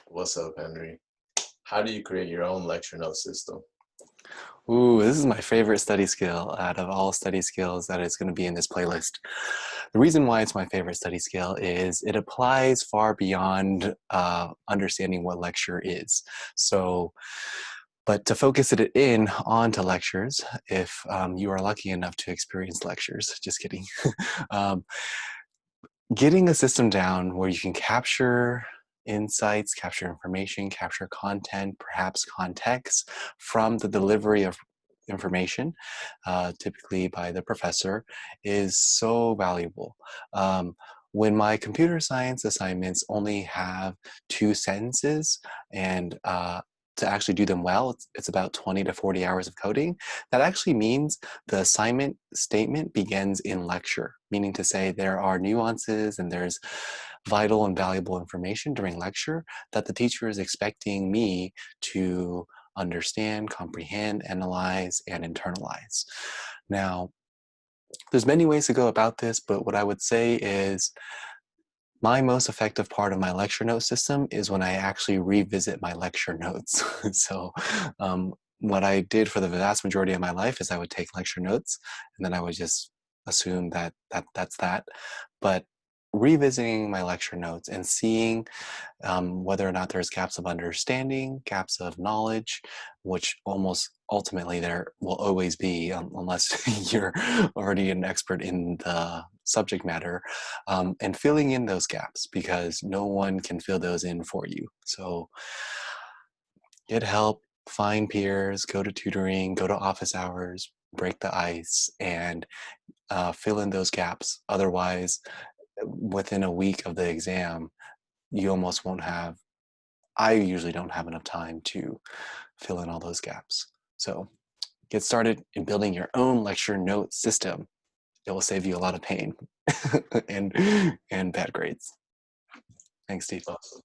What's up, Henry? How do you create your own lecture note system? Ooh, this is my favorite study skill out of all study skills that is going to be in this playlist. The reason why it's my favorite study skill is it applies far beyond understanding what lecture is. So, but to focus it in onto lectures, if you are lucky enough to experience lectures, just kidding, um, getting a system down where you can capture insights, capture information, capture content, perhaps context from the delivery of information, typically by the professor, is so valuable. When my computer science assignments only have 2 sentences and to actually do them well, it's about 20 to 40 hours of coding. That actually means the assignment statement begins in lecture, meaning to say there are nuances and there's vital and valuable information during lecture that the teacher is expecting me to understand, comprehend, analyze, and internalize. Now, there's many ways to go about this, but what I would say is my most effective part of my lecture note system is when I actually revisit my lecture notes. So, what I did for the vast majority of my life is I would take lecture notes and then I would just assume that's that. But revisiting my lecture notes and seeing whether or not there's gaps of understanding, gaps of knowledge, which almost ultimately there will always be unless you're already an expert in the subject matter, and filling in those gaps because no one can fill those in for you. So get help, find peers, go to tutoring, go to office hours, break the ice, and fill in those gaps. Otherwise, within a week of the exam, you almost won't have I usually don't have enough time to fill in all those gaps. So get started in building your own lecture note system. It will save you a lot of pain and bad grades. Thanks, Steve. Awesome.